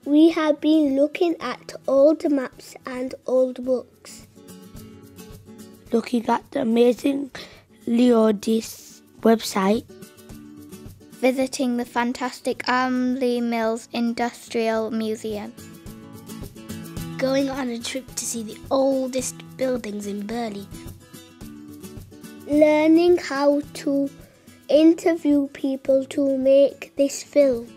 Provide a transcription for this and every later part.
We have been looking at old maps and old books. Looking at the amazing Leodis website. Visiting the fantastic Armley Mills Industrial Museum. Going on a trip to see the oldest buildings in Burley. Learning how to interview people to make this film.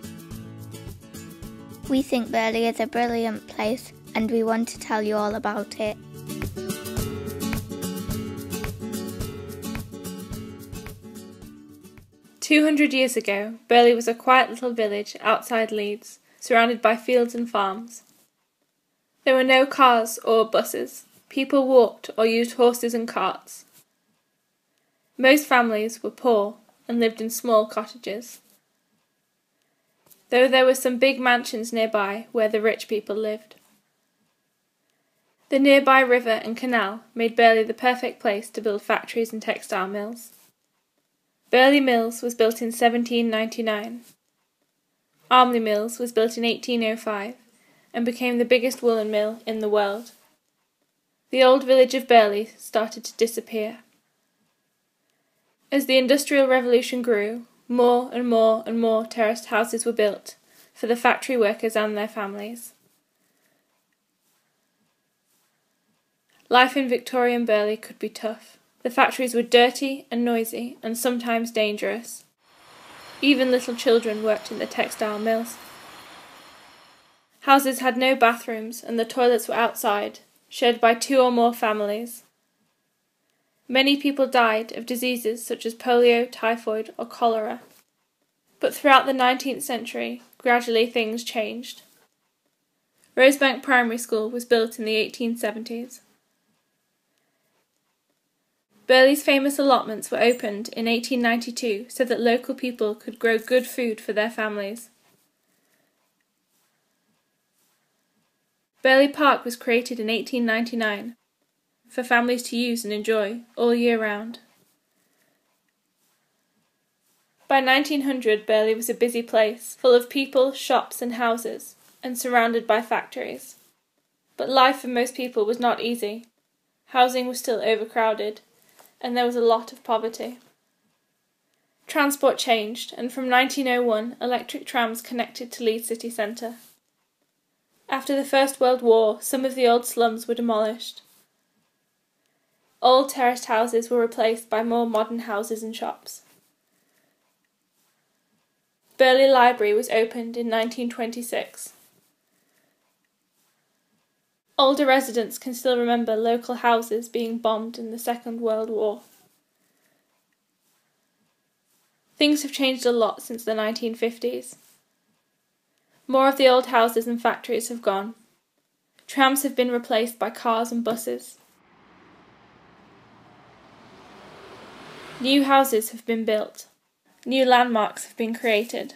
We think Burley is a brilliant place and we want to tell you all about it. "200 years ago, Burley was a quiet little village outside Leeds, surrounded by fields and farms. There were no cars or buses. People walked or used horses and carts. Most families were poor and lived in small cottages, though there were some big mansions nearby where the rich people lived. The nearby river and canal made Burley the perfect place to build factories and textile mills. Burley Mills was built in 1799. Armley Mills was built in 1805 and became the biggest woolen mill in the world. The old village of Burley started to disappear. As the Industrial Revolution grew, more and more and more terraced houses were built for the factory workers and their families. Life in Victorian Burley could be tough. The factories were dirty and noisy and sometimes dangerous. Even little children worked in the textile mills. Houses had no bathrooms and the toilets were outside, shared by 2 or more families. Many people died of diseases such as polio, typhoid or cholera. But throughout the 19th century, gradually things changed. Rosebank Primary School was built in the 1870s. Burley's famous allotments were opened in 1892 so that local people could grow good food for their families. Burley Park was created in 1899 for families to use and enjoy all year round. By 1900, Burley was a busy place, full of people, shops and houses, and surrounded by factories. But life for most people was not easy. Housing was still overcrowded, and there was a lot of poverty. Transport changed, and from 1901, electric trams connected to Leeds city centre. After the First World War, some of the old slums were demolished. Old terraced houses were replaced by more modern houses and shops. Burley Library was opened in 1926. Older residents can still remember local houses being bombed in the Second World War. Things have changed a lot since the 1950s. More of the old houses and factories have gone. Trams have been replaced by cars and buses. New houses have been built. New landmarks have been created.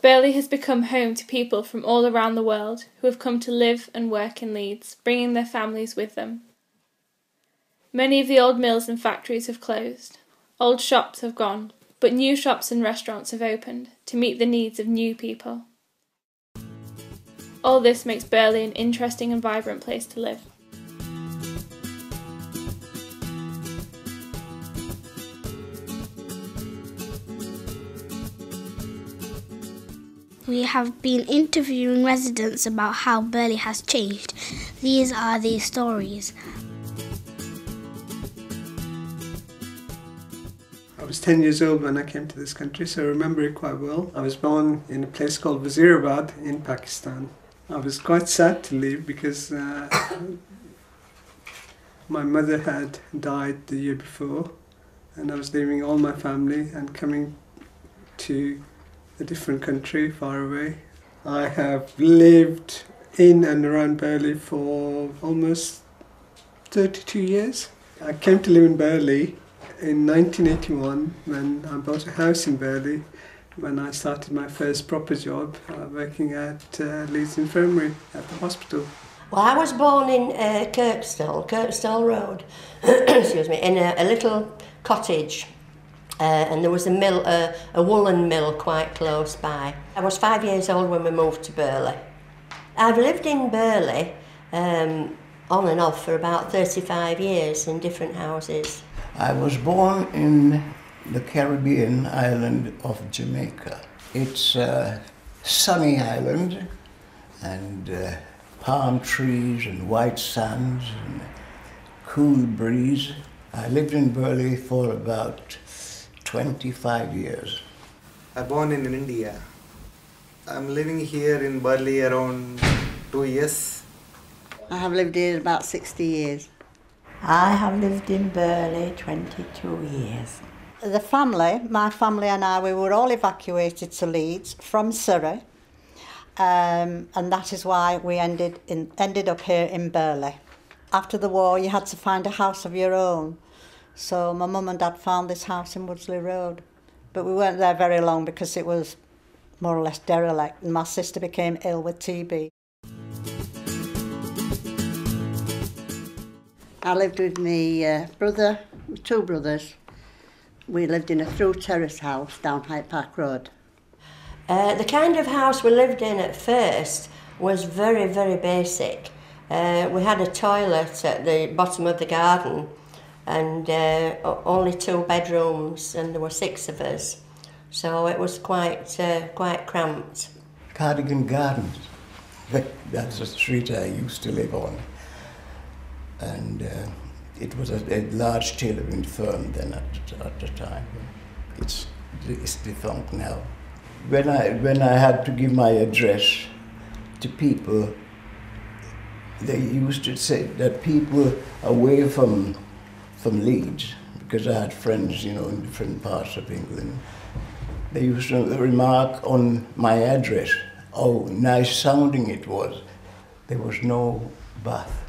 Burley has become home to people from all around the world who have come to live and work in Leeds, bringing their families with them. Many of the old mills and factories have closed. Old shops have gone, but new shops and restaurants have opened to meet the needs of new people. All this makes Burley an interesting and vibrant place to live. We have been interviewing residents about how Burley has changed. These are the stories. I was 10 years old when I came to this country, so I remember it quite well. I was born in a place called Wazirabad in Pakistan. I was quite sad to leave because my mother had died the year before, and I was leaving all my family and coming to a different country far away. I have lived in and around Burley for almost 32 years. I came to live in Burley in 1981 when I bought a house in Burley, when I started my first proper job working at Leeds Infirmary at the hospital. Well, I was born in Kirkstall Road, excuse me, in a little cottage. And there was a mill, a woolen mill quite close by. I was 5 years old when we moved to Burley. I've lived in Burley on and off for about 35 years in different houses. I was born in the Caribbean island of Jamaica. It's a sunny island and palm trees and white sands and cool breeze. I lived in Burley for about 25 years. I was born in India. I'm living here in Burley around 2 years. I have lived here about 60 years. I have lived in Burley 22 years. The family, my family and I, we were all evacuated to Leeds from Surrey, and that is why we ended up here in Burley. After the war, you had to find a house of your own. So my mum and dad found this house in Woodsley Road. But we weren't there very long because it was more or less derelict, and my sister became ill with TB. I lived with my brother, two brothers. We lived in a through terrace house down Hyde Park Road. The kind of house we lived in at first was very, very basic. We had a toilet at the bottom of the garden and only 2 bedrooms, and there were 6 of us. So it was quite cramped. Cardigan Gardens, that's the street I used to live on. And it was a large tailoring firm then at the time. It's defunct now. When I had to give my address to people, they used to say that people away from Leeds, because I had friends, you know, in different parts of England, they used to remark on my address, oh, nice sounding it was. There was no bath.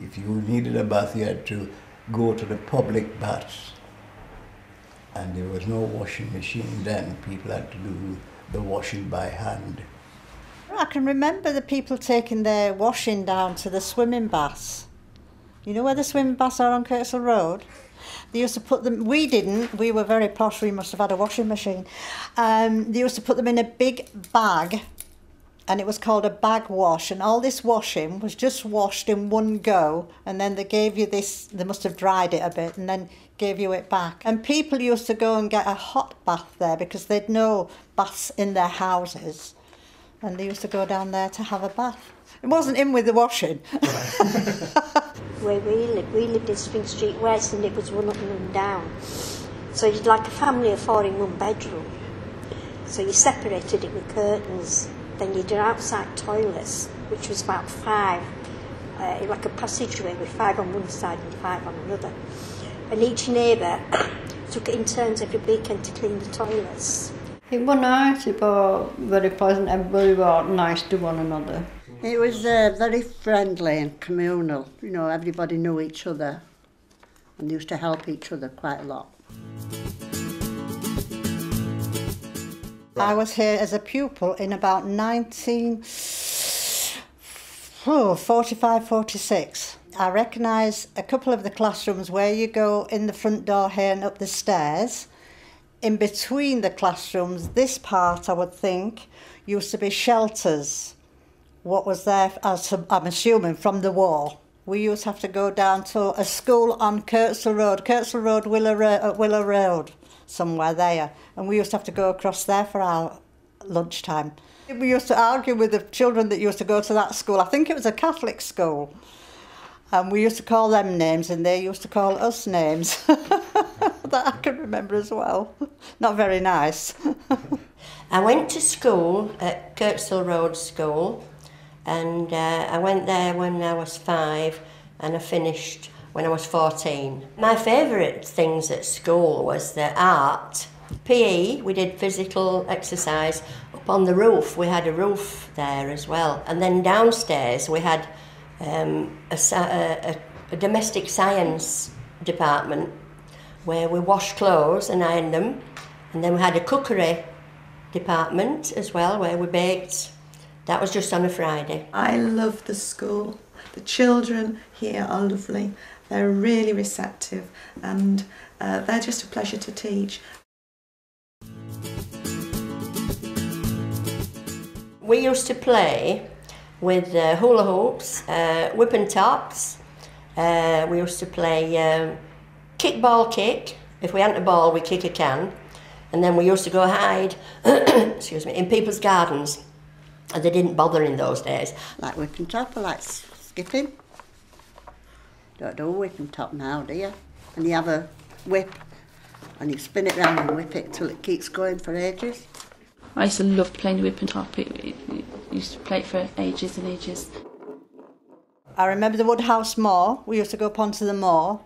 If you needed a bath, you had to go to the public baths. And there was no washing machine then. People had to do the washing by hand. I can remember the people taking their washing down to the swimming baths. You know where the swimming baths are on Kirksall Road? They used to put them, we didn't, we were very posh, we must have had a washing machine. They used to put them in a big bag, and it was called a bag wash, and all this washing was just washed in one go, and then they gave you this, they must have dried it a bit, and then gave you it back. And people used to go and get a hot bath there because they'd no baths in their houses, and they used to go down there to have a bath. It wasn't in with the washing. Where we lived in Spring Street West, and it was one up and one down. So you'd like a family of 4 in one bedroom. So you separated it with curtains. Then you did outside toilets, which was about 5, like a passageway with 5 on one side and 5 on another. And each neighbour took it in turns every weekend to clean the toilets. It was nice, it was very pleasant, everybody was nice to one another. It was very friendly and communal, you know, everybody knew each other and used to help each other quite a lot. I was here as a pupil in about 1945, 46. I recognise a couple of the classrooms where you go in the front door here and up the stairs. In between the classrooms, this part, I would think, used to be shelters. What was there, I'm assuming, from the war. We used to have to go down to a school on Kirksall Road, Willow Road, somewhere there. And we used to have to go across there for our lunchtime. We used to argue with the children that used to go to that school. I think it was a Catholic school. And we used to call them names and they used to call us names. That I can remember as well. Not very nice. I went to school at Kirksall Road School, and I went there when I was 5 and I finished when I was 14. My favourite things at school was the art. PE, we did physical exercise up on the roof. We had a roof there as well. And then downstairs we had a domestic science department where we washed clothes and ironed them. And then we had a cookery department as well where we baked. That was just on a Friday. I love the school. The children here are lovely. They're really receptive and they're just a pleasure to teach. We used to play with hula hoops, whip and tops. We used to play kickball kick. If we hadn't a ball, we kick a can. And then we used to go hide, excuse me, in people's gardens. And they didn't bother in those days. Like whip and top, or like skipping. Don't do whip and top now, do you? And you have a whip, and you spin it round and whip it till it keeps going for ages. I used to love playing the whip and top. It used to play it for ages and ages. I remember the Woodhouse Moor. We used to go up onto the moor.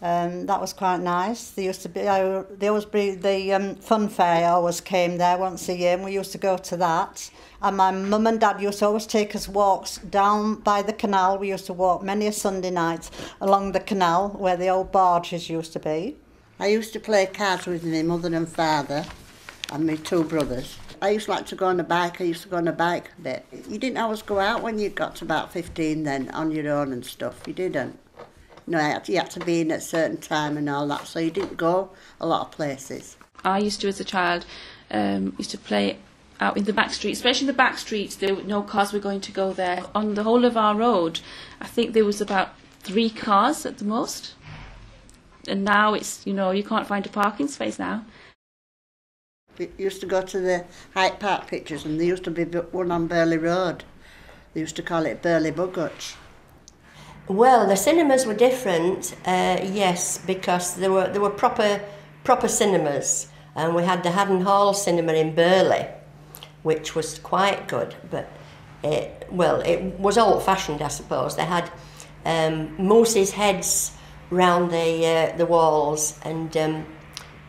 That was quite nice. They used to be. They always be the fun fair. Always came there once a year, and we used to go to that. And my mum and dad used to always take us walks down by the canal. We used to walk many a Sunday night along the canal where the old barges used to be. I used to play cards with my mother and father and my two brothers. I used to like to go on a bike. I used to go on a bike a bit. You didn't always go out when you got to about 15 then, on your own and stuff. You didn't. You know, you had to be in at a certain time and all that, so you didn't go a lot of places. I used to, as a child, used to play out in the back streets, especially in the back streets. There were no cars were going to go there. On the whole of our road, I think there was about 3 cars at the most. And now it's, you know, you can't find a parking space now. We used to go to the Hyde Park pictures, and there used to be one on Burley Road. They used to call it Burley Buggoch. Well, the cinemas were different, yes, because there were proper cinemas, and we had the Haddon Hall cinema in Burley, which was quite good, but it was old-fashioned, I suppose. They had moose's heads round the walls and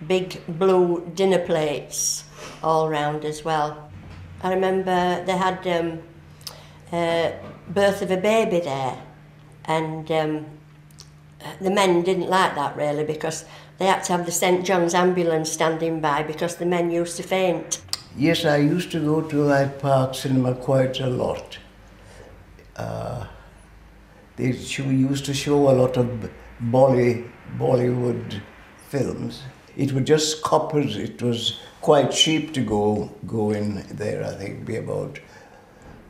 big blue dinner plates all round as well. I remember they had birth of a baby there, and the men didn't like that really, because they had to have the St John's ambulance standing by because the men used to faint. Yes, I used to go to Hyde Park Cinema quite a lot. They used to show a lot of Bollywood films. It was just coppers. It was quite cheap to go in there. I think it'd be about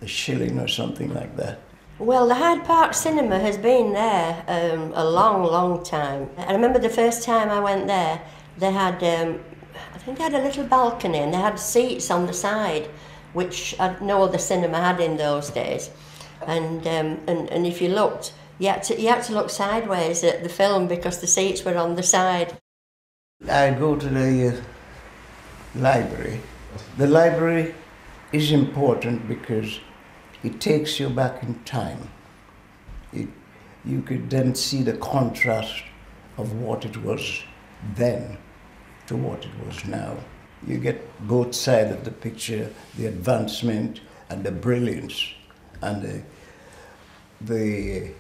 a shilling or something like that. Well, the Hyde Park Cinema has been there a long, long time. I remember the first time I went there, they had, I think they had a little balcony and they had seats on the side, which no other cinema had in those days. And if you looked, you had to look sideways at the film because the seats were on the side. I go to the library. The library is important because it takes you back in time. You could then see the contrast of what it was then to what it was now. You get both sides of the picture, the advancement and the brilliance and the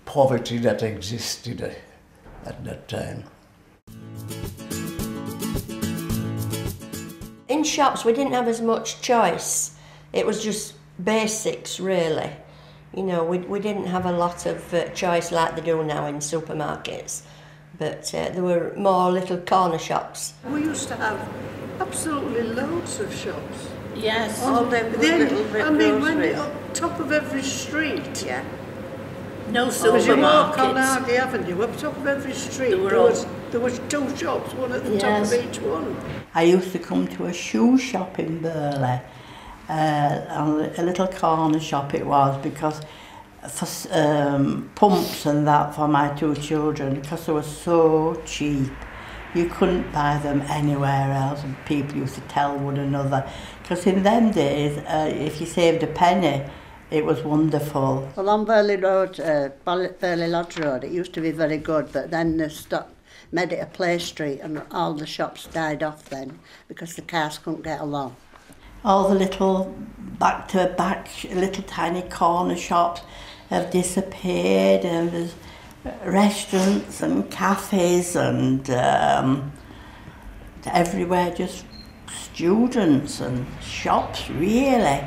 poverty that existed at that time. In shops we didn't have as much choice. It was just basics really. You know, we didn't have a lot of choice like they do now in supermarkets, but there were more little corner shops. We used to have absolutely loads of shops. Yes. All them little bit I mean, when groceries. up top of every street. Yeah. No As you walk on supermarkets. Hardy Avenue, up top of every street, there was 2 shops, one at the top of each one. I used to come to a shoe shop in Burley, a little corner shop it was, because for pumps and that for my 2 children, because they were so cheap. You couldn't buy them anywhere else, and people used to tell one another. Because in them days, if you saved a penny, it was wonderful. Well, on Burley Road, Burley Lodge Road, it used to be very good, but then they made it a play street and all the shops died off then because the cars couldn't get along. All the little back-to-back, little tiny corner shops have disappeared, and there's restaurants and cafes and everywhere just students and shops, really.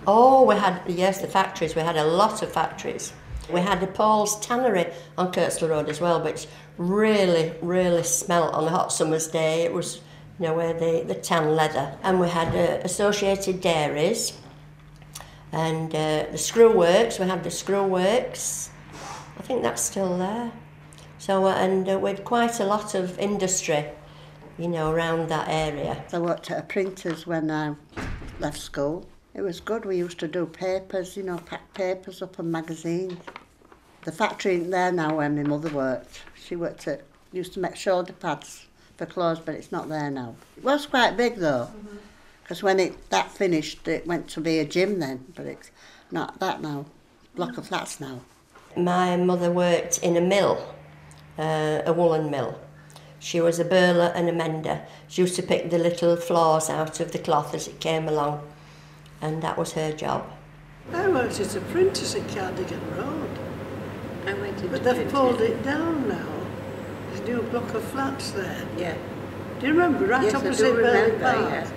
Oh, we had, yes, the factories. We had a lot of factories. We had the Paul's Tannery on Kirksall Road as well, which really, really smelt on a hot summer's day. It was you know, where the tan leather. And we had associated dairies and the screw works. We had the screw works. I think that's still there. So, we had quite a lot of industry, you know, around that area. I worked at a printer's when I left school. It was good. We used to do papers, you know, pack papers up and magazines. The factory isn't there now where my mother worked. She used to make shoulder pads for clothes, but it's not there now. It was quite big though, because when that finished, it went to be a gym then, but it's not that now. Block of flats now. My mother worked in a mill, a woolen mill. She was a burler and a mender. She used to pick the little flaws out of the cloth as it came along, and that was her job. I worked at a printer's at Cardigan Road. But they've pulled it down now. There's a new block of flats there. Yeah. Do you remember? Right opposite Burley Park. Yes.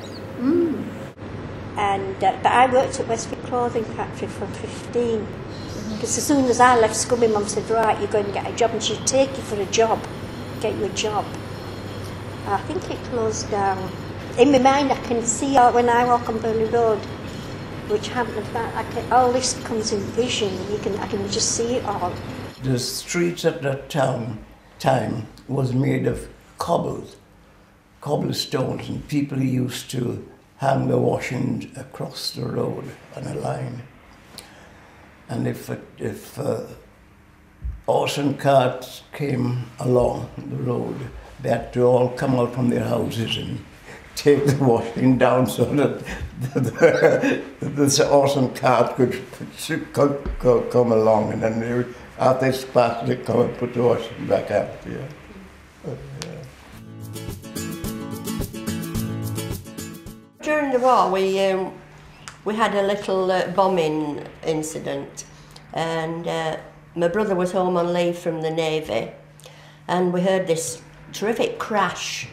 And but I worked at Westford Clothing Factory from 15. Because as soon as I left school, my mum said, right, you're going to get a job, and she'd take you for a job, get you a job. I think it closed down. In my mind, I can see when I walk on Burley Road, which happened, all this comes in vision. I can just see it all. The streets at that time was made of cobblestones, and people used to hang their washing across the road on a line. And if horse and carts came along the road, they had to all come out from their houses and take the washing down so that the horse and cart could come along, and then they would, after they passed, they'd come and put the washing back up. Yeah. During the war, we had a little bombing incident, and my brother was home on leave from the Navy, and we heard this terrific crash,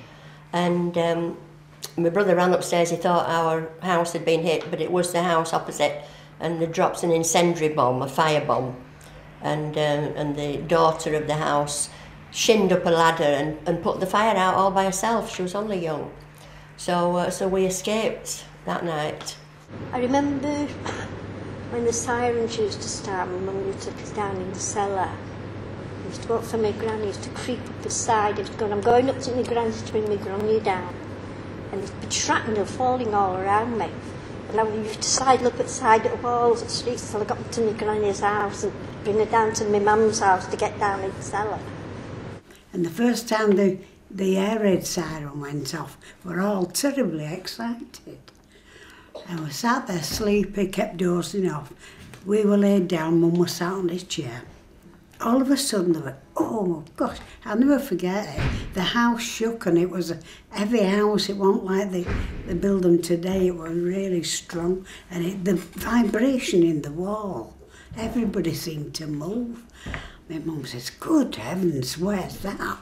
and my brother ran upstairs. He thought our house had been hit, but it was the house opposite, and they dropped an incendiary bomb, a fire bomb, and the daughter of the house shinned up a ladder and put the fire out all by herself. She was only young. So we escaped that night. I remember when the sirens used to start, my mum used to take us down in the cellar. I used to walk for my granny, used to creep up the side. I'm going up to my granny to bring my granny down. And there'd be shrapnel falling all around me. And I used to sidle up at the side of the walls at the streets till I got to my granny's house and bring her down to my mum's house to get down in the cellar. And the first time the air raid siren went off, we were all terribly excited. And we sat there sleepy, kept dozing off. We were laid down, Mum was sat on his chair. All of a sudden, they went, oh gosh, I'll never forget it. The house shook, and it was a heavy house. It wasn't like they build them today. It was really strong. And the vibration in the wall, everybody seemed to move. My mum says, good heavens, where's that?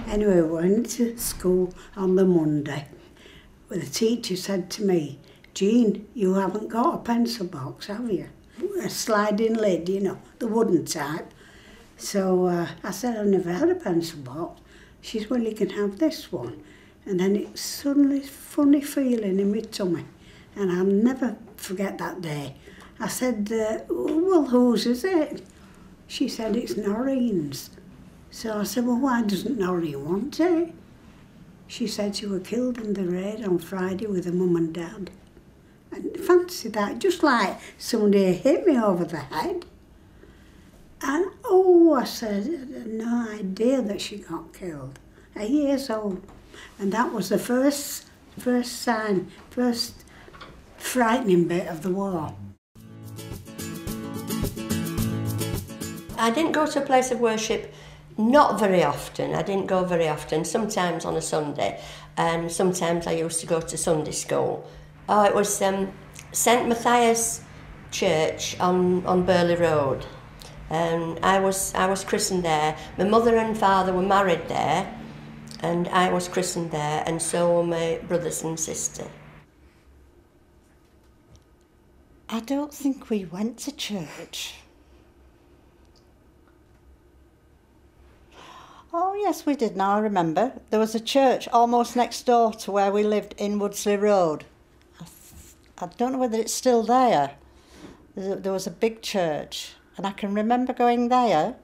Anyway, we went to school on the Monday. The teacher said to me, Jean, you haven't got a pencil box, have you? A sliding lid, you know, the wooden type. So I said, I've never had a pencil box. She said, well, you can have this one. And then it suddenly, funny feeling in my tummy. And I'll never forget that day. I said, well, whose is it? She said, it's Noreen's. So I said, well, why doesn't Noreen want it? She said she was killed in the raid on Friday with her mum and dad. And fancy that, just like somebody hit me over the head. And, oh, I said, I had no idea that she got killed. 8 years old. And that was the first sign, first frightening bit of the war. I didn't go to a place of worship, not very often. I didn't go very often, sometimes on a Sunday, and sometimes I used to go to Sunday school. Oh, it was St Matthias Church on Burley Road. And I was christened there. My mother and father were married there, and I was christened there, and so were my brothers and sister. I don't think we went to church. Oh yes, we did now, I remember. There was a church almost next door to where we lived in Woodsley Road. I don't know whether it's still there. There was a big church and I can remember going there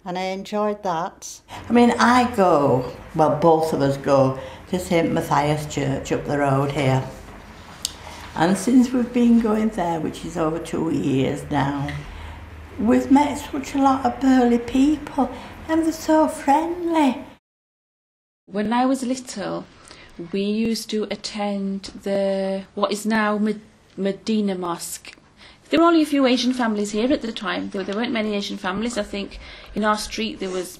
and I enjoyed that. I mean, I go, well, both of us go to St Matthias Church up the road here. And since we've been going there, which is over 2 years now, we've met such a lot of Burley people and they're so friendly. When I was little, we used to attend what is now Medina Mosque. There were only a few Asian families here at the time. There weren't many Asian families. I think in our street there was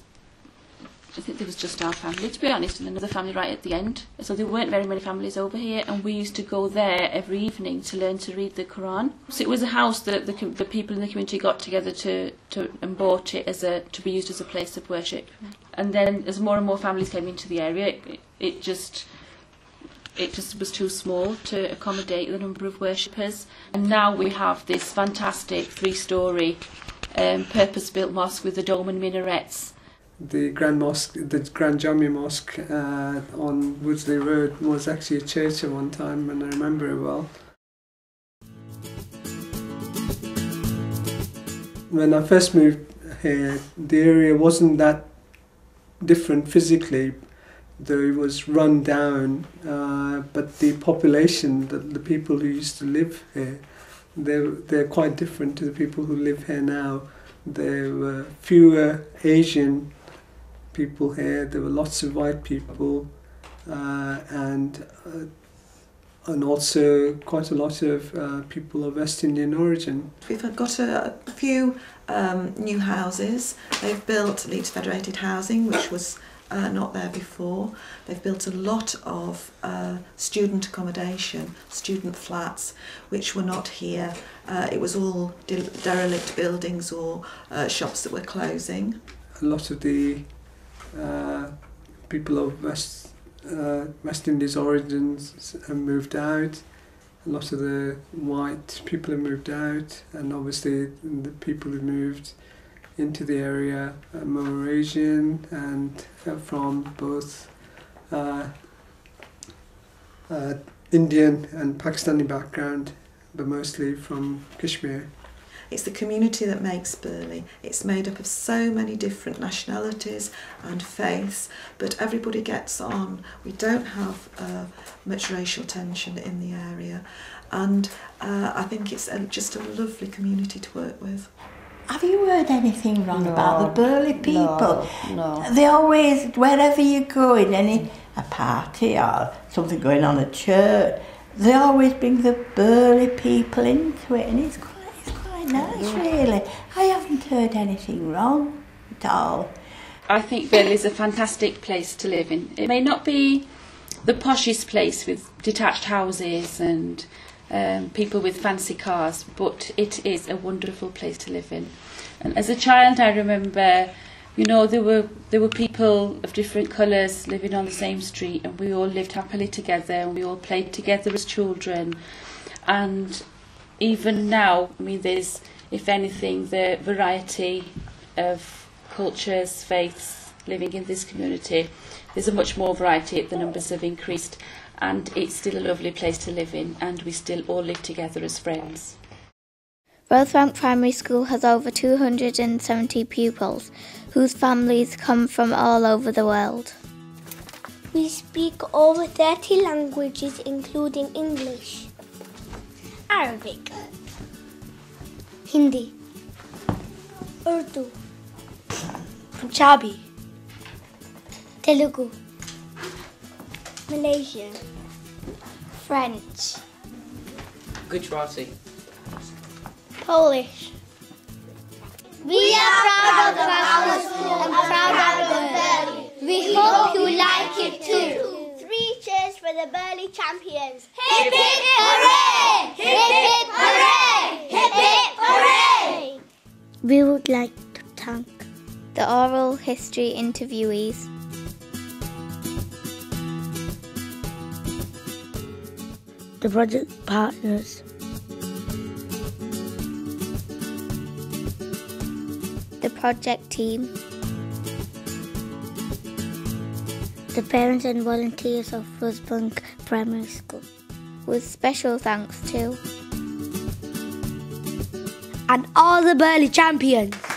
just our family, to be honest, and another family right at the end. So there weren't very many families over here, and we used to go there every evening to learn to read the Quran. So it was a house that the people in the community got together and bought it to be used as a place of worship. And then as more and more families came into the area, it just was too small to accommodate the number of worshippers. And now we have this fantastic 3-storey purpose-built mosque with the dome and minarets. The Grand Jamia Mosque on Woodsley Road was actually a church at one time, and I remember it well. When I first moved here, the area wasn't that different physically, though it was run down, but the population, the people who used to live here, they're quite different to the people who live here now. There were fewer Asian people here, there were lots of white people, and also quite a lot of people of West Indian origin. We've got a few new houses. They've built Leeds Federated Housing, which was not there before. They've built a lot of student accommodation, student flats, which were not here. It was all derelict buildings or shops that were closing. A lot of the people of West Indies origins have moved out. A lot of the white people have moved out, and obviously the people who moved into the area are more Asian and from both Indian and Pakistani background, but mostly from Kashmir. It's the community that makes Burley. It's made up of so many different nationalities and faiths, but everybody gets on. We don't have much racial tension in the area, and I think it's just a lovely community to work with. Have you heard anything wrong about the Burley people? No. They always, wherever you go, in a party or something going on at church, they always bring the Burley people into it, and it's quite nice, really. I haven't heard anything wrong at all. I think Burley is a fantastic place to live in. It may not be the poshest place with detached houses and people with fancy cars, but it is a wonderful place to live in. And as a child, I remember, you know, there were people of different colours living on the same street, and we all lived happily together, and we all played together as children. And even now, I mean, there's, if anything, the variety of cultures, faiths living in this community. There's a much more variety. The numbers have increased, and it's still a lovely place to live in, and we still all live together as friends. Rosebank Primary School has over 270 pupils, whose families come from all over the world. We speak over 30 languages, including English, Arabic, Hindi, Urdu, Punjabi, Telugu, Malaysian, French, Gujarati, Polish. We are proud of our school and proud of Burley. We hope you like it too. 3 cheers for the Burley Champions. Hip hip hooray! Hip hip hooray! Hip hip hooray! We would like to thank the oral history interviewees, the project partners, the project team, the parents and volunteers of Rosebank Primary School. With special thanks to and all the Burley Champions.